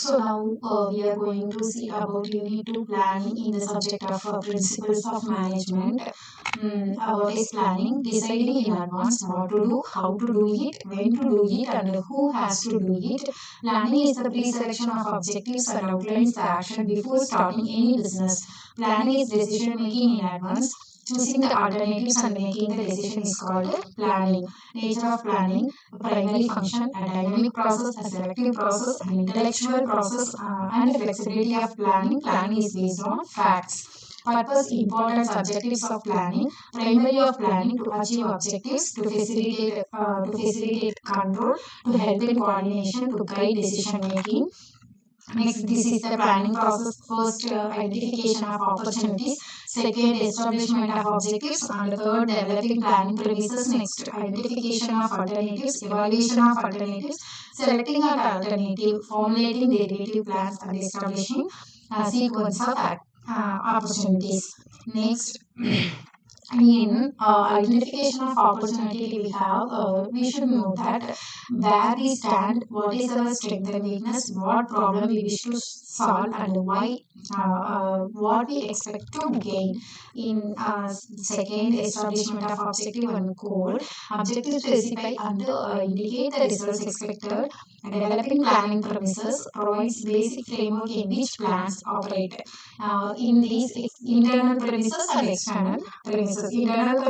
So now we are going to see about Unit 2 planning in the subject of principles of management. What is planning? Deciding in advance what to do, how to do it, when to do it, and who has to do it. Planning is the pre-selection of objectives and outlines the action before starting any business. Planning is decision making in advance. Choosing the alternatives and making the decision is called planning. Nature of planning: a primary function, a dynamic process, a selective process, an intellectual process, and the flexibility of planning. Planning is based on facts. Purpose, importance, objectives of planning. Primary of planning: to achieve objectives, to facilitate control, to help in coordination, to guide decision making. Next, this is the planning process. First, identification of opportunities. Second, establishment of objectives. And third, developing planning premises. Next, identification of alternatives, evaluation of alternatives, selecting an alternative, formulating derivative plans, and establishing a sequence of opportunities. Next, in identification of opportunity, we should know that where we stand, what is our strength and weakness, what problem we wish to solve, and why, what we expect to gain. In second, establishment of objective and goal. Objectives specify and indicate the results expected. Developing planning premises provides basic framework in which plans operate. In these internal premises and external premises. Internal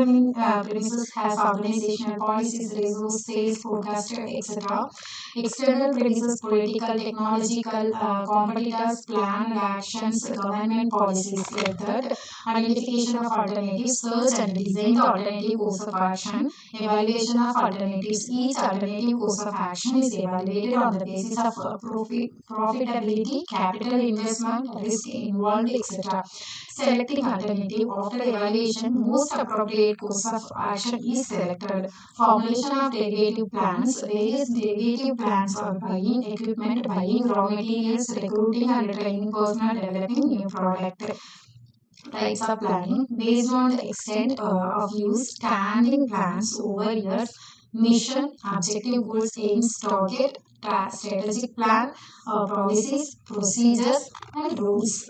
premises has organizational policies, resource, sales, forecast, etc. External premises: political, technological, competitors, plan and actions, government policies. Like that, identification of alternatives: search and design the alternative course of action. Evaluation of alternatives: each alternative course of action is evaluated on the basis of profitability, capital investment, risk involved, etc. Selecting alternative: after evaluation, most appropriate course of action is selected. Formulation of derivative plans. Various derivative plans are buying equipment, buying raw materials, recruiting and training personnel, developing new product. Types of planning based on the extent of use. Standing plans over years. Mission, objective, goals, aims, target, strategic plan, policies, procedures, and rules.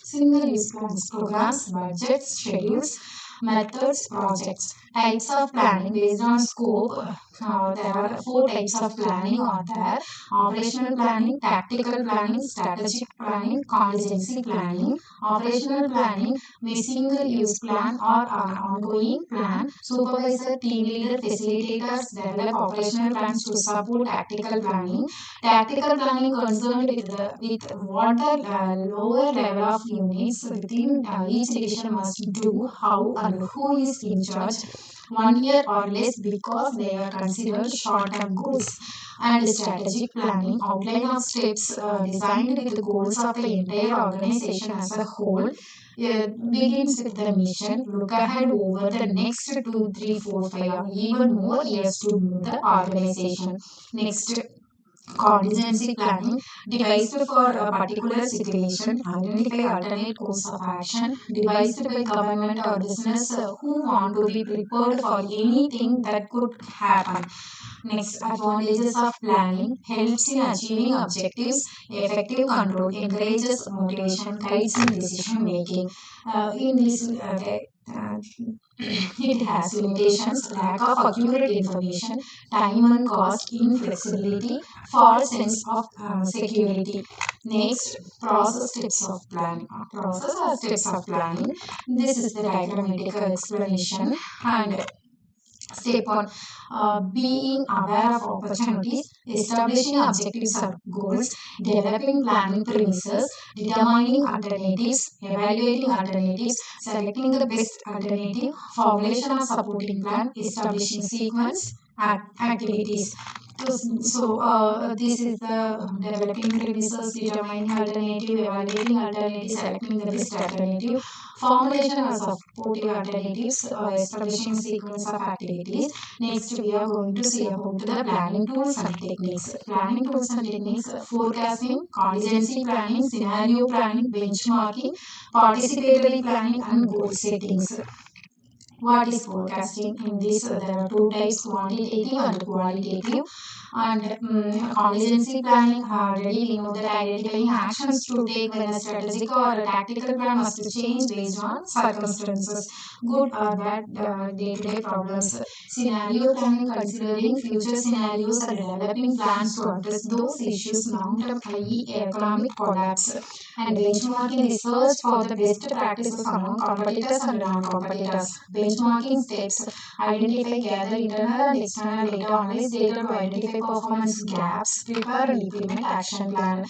Single use plans, programs, budgets, schedules, methods, projects. Types of planning based on scope. There are four types of planning are there: operational planning, tactical planning, strategic planning, contingency planning. Operational planning: a single use plan or an ongoing plan. Supervisor, team leader, facilitators develop operational plans to support tactical planning. Tactical planning concerned with what the lower level of units within each division must do, how and who is in charge. 1 year or less because they are considered short-term goals. And strategic planning: outline of steps designed with the goals of the entire organization as a whole. Begins with the mission. Look ahead over the next 2, 3, 4, 5 or even more years to move the organization. Next, contingency planning: devised for a particular situation. Identify alternate course of action devised by government or business who want to be prepared for anything that could happen. Next, advantages of planning: helps in achieving objectives, effective control, encourages motivation, guides in decision making. In this it has limitations: lack of accurate information, time and cost, inflexibility, false sense of security. Next, process steps of planning. Process or steps of planning. This is the diagrammatic explanation. And step 1, being aware of opportunities, establishing objectives or goals, developing planning premises, determining alternatives, evaluating alternatives, selecting the best alternative, formulation of supporting plan, establishing sequence, activities. So, this is the developing premises, determining alternative, evaluating alternatives, selecting the best alternative, formulation of supportive alternatives, establishing sequence of activities. Next, we are going to see about the planning tools and techniques. Planning tools and techniques: forecasting, contingency planning, scenario planning, benchmarking, participatory planning, and goal settings. What is forecasting? In this, there are two types: quantitative and qualitative. And contingency planning, already we know that identifying actions to take when a strategic or a tactical plan must change based on circumstances, good or bad, day-to-day problems. Scenario planning, considering future scenarios and developing plans to address those issues, long-term economic collapse. And benchmarking, research for the best practices among competitors and non-competitors. Benchmarking steps, identify, gather internal and external data, analyze data to identify performance gaps, prepare and implement action plan.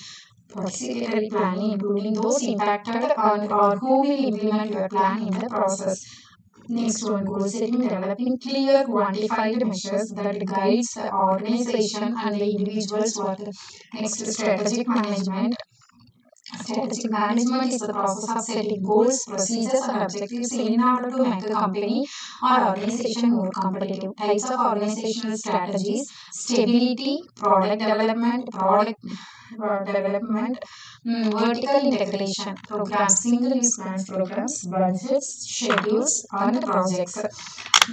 Participatory planning, including those impacted on or who will implement your plan in the process. Next one, goal setting, developing clear quantified measures that guides the organization and the individual's work. Next, strategic management. Strategic management is the process of setting goals, procedures, and objectives in order to make a company or organization more competitive. Types of organizational strategies: stability, product development, vertical integration programs, single-use plans programs, budgets, schedules, and projects.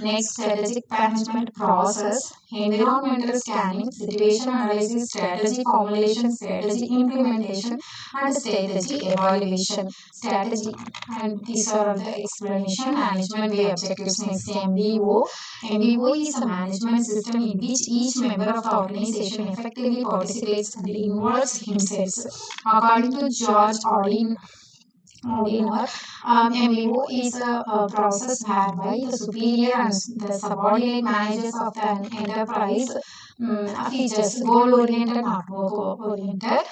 Next, strategic management process: environmental scanning, situation analysis, strategy formulation, strategy implementation, and strategy evaluation. Strategy, and these are all the explanation. Management by objectives. Next, MBO. MBO is a management system in which each member of the organization effectively participates and involves himself. According to George Audinor, MBO is a process whereby the superior and the subordinate managers of an enterprise features goal-oriented, not work-oriented.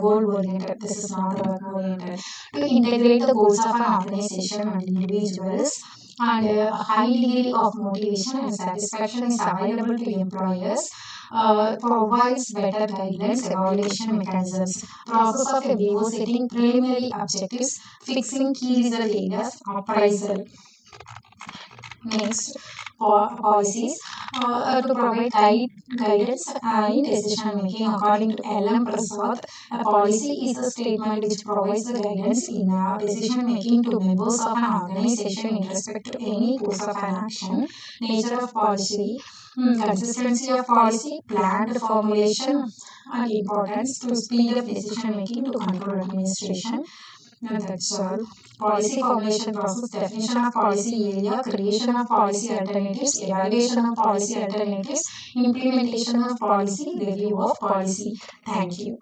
Goal-oriented. This is not work-oriented. To integrate the goals of an organization and individuals, and a high degree of motivation and satisfaction is available to employers. Provides better guidelines, evaluation mechanisms. Process of MBO: setting preliminary objectives, fixing key result areas, appraisal. Next, policies to provide guidance in decision making. According to L.M. Prasad, a policy is a statement which provides the guidance in decision making to members of an organization in respect to any course of an action. Nature of policy: consistency of policy, planned formulation, and importance to speed up decision making to control administration. And that's all. Policy formulation process: definition of policy area, creation of policy alternatives, evaluation of policy alternatives, implementation of policy, review of policy. Thank you.